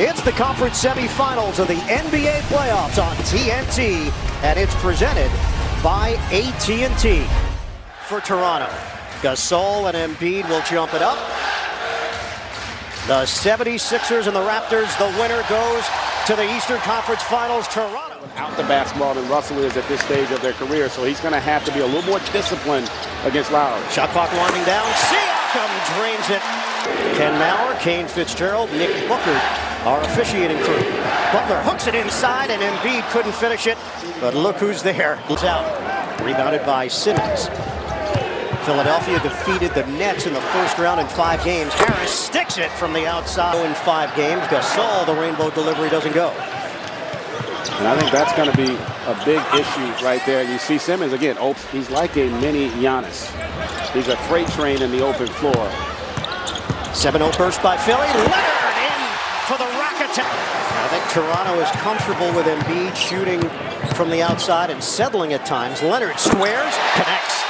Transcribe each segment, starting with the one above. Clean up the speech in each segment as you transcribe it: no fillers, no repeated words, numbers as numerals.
It's the conference semifinals of the NBA playoffs on TNT, and it's presented by AT&T. For Toronto, Gasol and Embiid will jump it up. The 76ers and the Raptors, the winner goes to the Eastern Conference Finals. Toronto out the basketball than Russell is at this stage of their career, so he's going to have to be a little more disciplined against Lowry. Shot clock winding down. Siakam drains it. Ken Maurer, Kane Fitzgerald, Nick Booker are officiating crew. Butler hooks it inside, and Embiid couldn't finish it, but look who's there. It's out. Rebounded by Simmons. Philadelphia defeated the Nets in the first round in 5 games. Harris sticks it from the outside in 5 games. Gasol, the rainbow delivery doesn't go. And I think that's going to be a big issue right there. You see Simmons again. He's like a mini Giannis. He's a freight train in the open floor. 7-0 burst by Philly. Leonard in for the rocket. I think Toronto is comfortable with Embiid shooting from the outside and settling at times. Leonard squares, connects.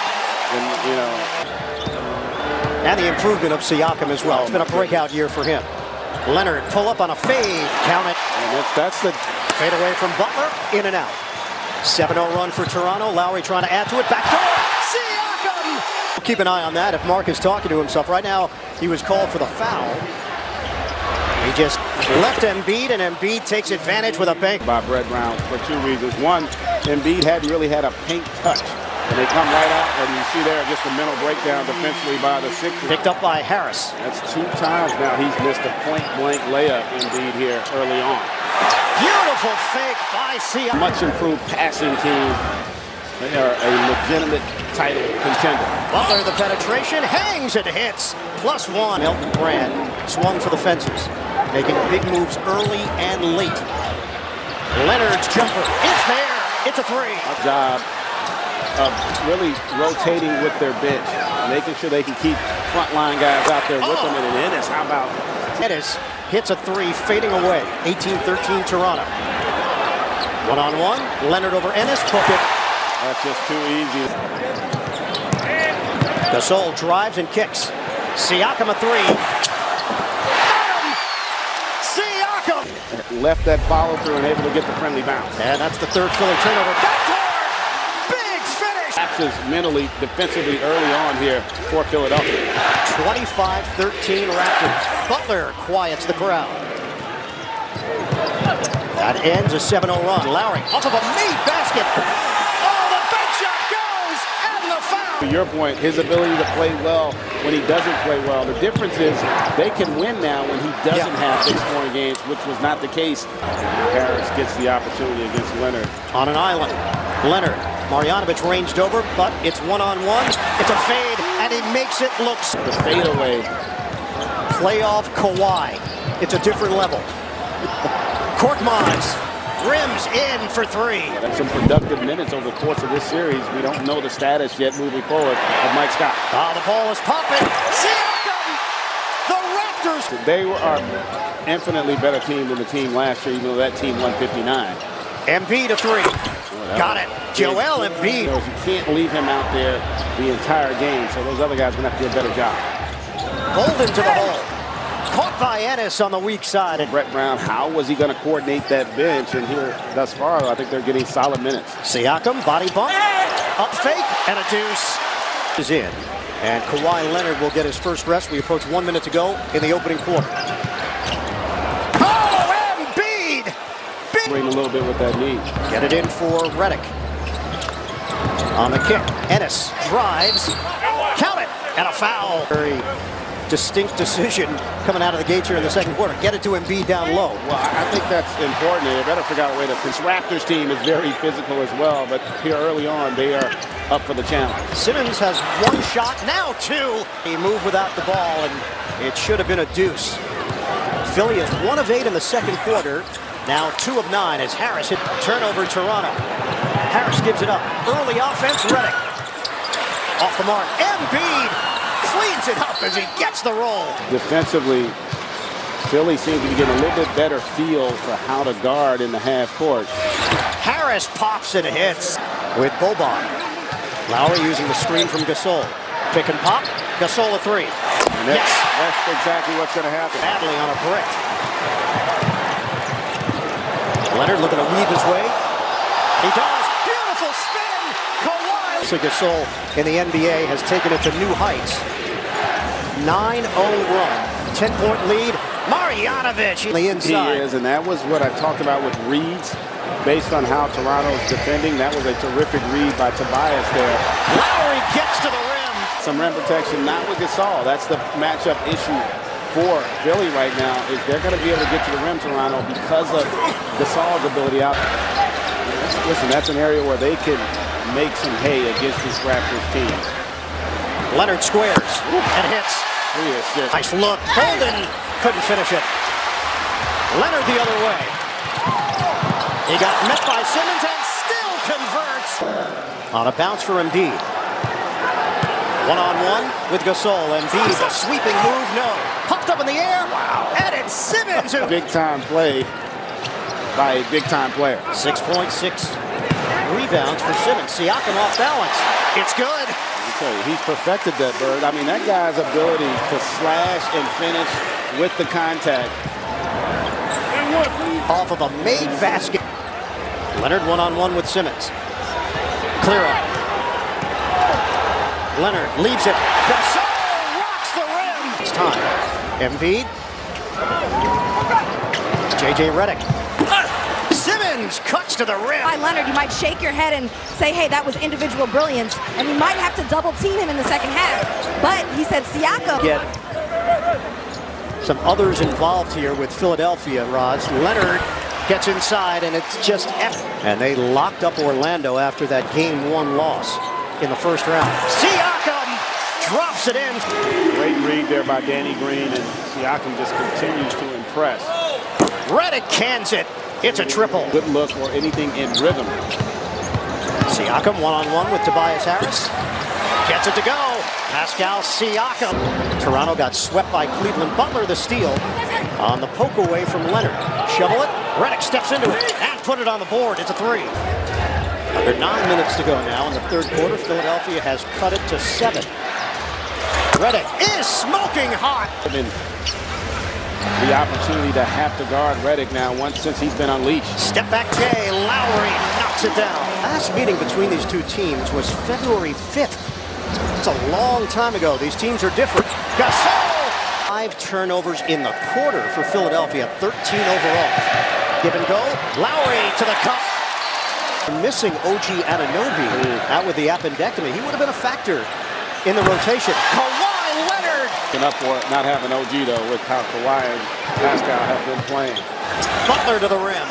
And the improvement of Siakam as well. It's been a breakout year for him. Leonard pull up on a fade. Count it. And that's the fade away from Butler. In and out. 7-0 run for Toronto. Lowry trying to add to it. Back door. Siakam! Keep an eye on that if Mark is talking to himself. Right now, he was called for the foul. He just left Embiid, and Embiid takes advantage with a bank. By Brett Brown for 2 reasons. One, Embiid hadn't really had a paint touch. And they come right out, and you see there just a mental breakdown defensively by the Sixers. Picked up by Harris. That's 2 times now he's missed a point-blank layup indeed here early on. Beautiful fake by Siakam. Much improved passing team. They are a legitimate title contender. Butler, the penetration, hangs and hits. +1. Elton Brand swung for the fences, making big moves early and late. Leonard's jumper is there. It's a 3. A job of really rotating with their bench, making sure they can keep frontline guys out there with them. And Ennis, how about? Ennis hits a 3, fading away. 18-13 Toronto. 1-on-1. Leonard over Ennis. Book it. That's just too easy. Gasol drives and kicks. Siakam a 3. Siakam! Left that follow through and able to get the friendly bounce. And that's the 3rd Philly turnover. Mentally, defensively early on here for Philadelphia. 25-13 Raptors. Butler quiets the crowd. That ends a 7-0 run. Lowry off of a made basket. Oh, the bank shot goes, and the foul. To your point, his ability to play well when he doesn't play well. The difference is they can win now when he doesn't have big scoring games, which was not the case. Harris gets the opportunity against Leonard. On an island, Leonard. Marjanovic ranged over, but it's 1-on-1. It's a fade, and he makes it look. The fadeaway. Playoff Kawhi. It's a different level. Korkmaz rims in for 3. Some productive minutes over the course of this series. We don't know the status yet moving forward of Mike Scott. The ball is popping. Siakam! The Raptors! They are an infinitely better team than the team last year, even though that team won 59. Embiid a 3. Got it. Joel Embiid. You can't leave him out there the entire game, so those other guys are going to have to do a better job. Golden to the hole. Caught by Ennis on the weak side. And Brett Brown, how was he going to coordinate that bench? And here, thus far, I think they're getting solid minutes. Siakam, body bump, up fake, and a deuce. Is in. And Kawhi Leonard will get his first rest. We approach 1 minute to go in the opening quarter. A little bit with that knee. Get it in for Redick. On the kick, Ennis drives. Count it, and a foul. Very distinct decision coming out of the gates here in the second quarter. Get it to Embiid down low. Well, I think that's important. They better figure out a way to. This Raptors team is very physical as well, but here early on, they are up for the challenge. Simmons has 1 shot, now 2. He moved without the ball, and it should have been a deuce. Philly is 1 of 8 in the second quarter. Now 2 of 9 as Harris hit turnover Toronto. Harris gives it up. Early offense, Redick. Off the mark. Embiid cleans it up as he gets the roll. Defensively, Philly seems to be getting a little bit better feel for how to guard in the half court. Harris pops and hits with Boban. Lowry using the screen from Gasol. Pick and pop. Gasol a 3. And that's exactly what's going to happen. Badly on a brick. Leonard looking to weave his way. He does. Beautiful spin. Kawhi. Gasol in the NBA has taken it to new heights. 9-0 run. 10-point lead. Marjanovic on the inside. He is, and that was what I talked about with reads. Based on how Toronto's defending, that was a terrific read by Tobias there. Lowry gets to the rim. Some rim protection, not with Gasol. That's the matchup issue for Philly right now, is they're going to be able to get to the rim, Toronto, because of Gasol's ability out. Listen, that's an area where they can make some hay against this Raptors team. Leonard squares and hits. Nice look. Holden couldn't finish it. Leonard the other way. He got met by Simmons and still converts. On a bounce for Embiid. One-on-one with Gasol. Embiid, a sweeping move, no. Popped up in the air. Wow. And it's Simmons who... Big-time play by a big-time player. 6.6 rebounds for Simmons. Siakam off balance. It's good. He's perfected that, Bird. I mean, that guy's ability to slash and finish with the contact. Off of a made basket. Leonard one-on-one with Simmons. Clear up. Leonard leaves it. Gasol rocks the rim. It's time. Embiid. J.J. Redick. Simmons cuts to the rim. By Leonard, you might shake your head and say, hey, that was individual brilliance, and we might have to double team him in the second half. But he said Siakam. Get some others involved here with Philadelphia, Roz. Leonard gets inside, and it's just and they locked up Orlando after that Game 1 loss in the first round. Siakam drops it in. Great read there by Danny Green, and Siakam just continues to impress. Redick cans it. It's a triple. Good look or anything in rhythm. Siakam one-on-one with Tobias Harris. Gets it to go. Pascal Siakam. Toronto got swept by Cleveland. Butler the steal on the poke away from Leonard. Shovel it. Redick steps into it and put it on the board. It's a three. Under 9 minutes to go now in the third quarter. Philadelphia has cut it to 7. Redick is smoking hot. The opportunity to have to guard Redick now since he's been unleashed. Step back Jay. Lowry knocks it down. Last meeting between these two teams was February 5th. It's a long time ago. These teams are different. Gasol! 5 turnovers in the quarter for Philadelphia. 13 overall. Give and go. Lowry to the cup. Missing OG Anunoby out with the appendectomy. He would have been a factor in the rotation. Kawhi Leonard! Up for it, not having OG though, with how Kawhi and Pascal have been playing. Butler to the rim.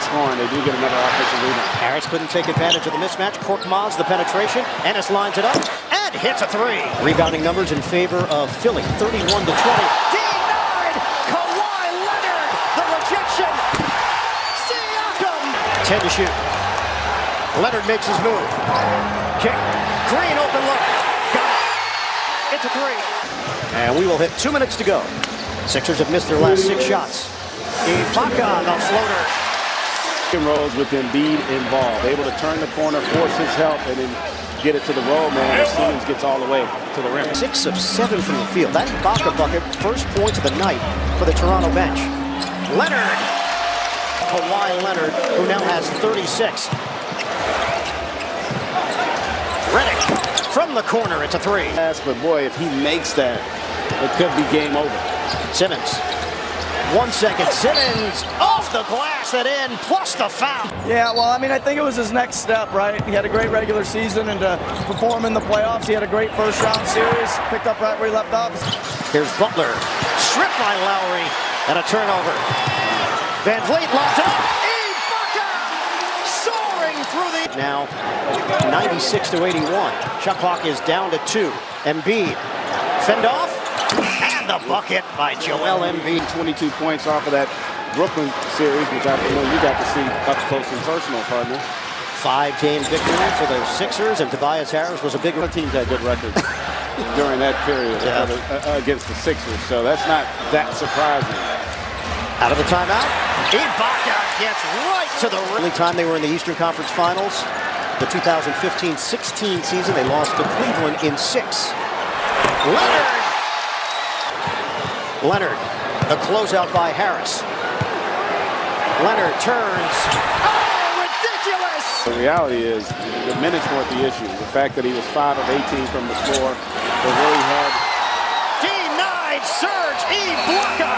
Scoring, they do get another offensive rebound. Harris couldn't take advantage of the mismatch. Korkmaz the penetration. Ennis lines it up and hits a three. Rebounding numbers in favor of Philly. 31 to 20. Denied! Kawhi Leonard! The rejection! Siakam! 10 to shoot. Leonard makes his move. Kick. Green open look. Got it. It's a three. And we will hit 2 minutes to go. Sixers have missed their last 6 shots. Ibaka, the floater. Rolls with Embiid involved, able to turn the corner, force his help, and then get it to the roll man as Simmons gets all the way to the rim. 6 of 7 from the field. That Ibaka bucket, first points of the night for the Toronto bench. Leonard. Kawhi Leonard, who now has 36. Redick from the corner. It's a three. Yes, but boy, if he makes that, it could be game over. Simmons. 1 second. Simmons off the glass and in, plus the foul. Yeah, well, I mean, I think it was his next step, right? He had a great regular season, and to perform in the playoffs, he had a great first-round series, picked up right where he left off. Here's Butler. Stripped by Lowry, and a turnover. Van Vliet lobs it up. Ibaka soaring through the... Now, 96 to 81. Shot clock is down to 2. Embiid. Fend off. And the bucket by Joel Embiid. 22 points off of that Brooklyn series, which I know you got to see up close and personal, partner. 5-game victory for the Sixers, and Tobias Harris was a big... Teams had good records during that period against the Sixers, so that's not that surprising. Out of the timeout, Ibaka gets right to the rim. Only time they were in the Eastern Conference Finals, the 2015-16 season, they lost to Cleveland in 6. Leonard, the closeout by Harris. Leonard turns. Oh, ridiculous! The reality is the minutes weren't the issue. The fact that he was 5 of 18 from the floor, they really had. Denied Serge Ibaka.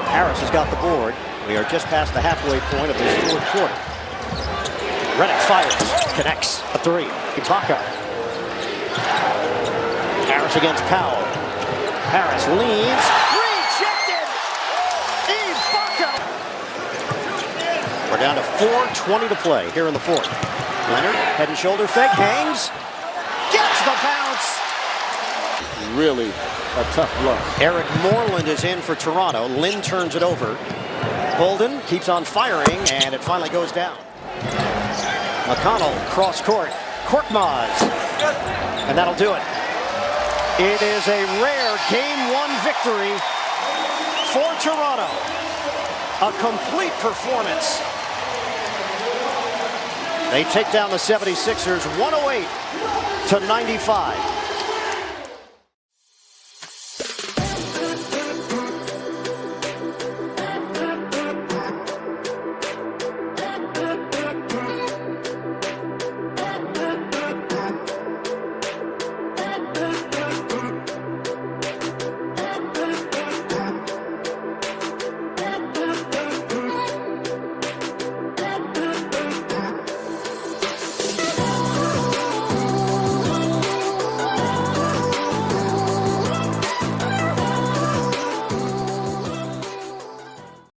Harris has got the board. We are just past the halfway point of this fourth quarter. Redick fires, connects a three. Ibaka. Harris against Powell. Harris leads. Rejected! Ibaka! We're down to 4:20 to play here in the fourth. Leonard, head and shoulder fake, hangs. Gets the bounce! Really a tough blow. Eric Moreland is in for Toronto. Lynn turns it over. Bolden keeps on firing, and it finally goes down. McConnell, cross court. Korkmaz. And that'll do it. It is a rare Game 1 victory for Toronto. A complete performance. They take down the 76ers 108-95.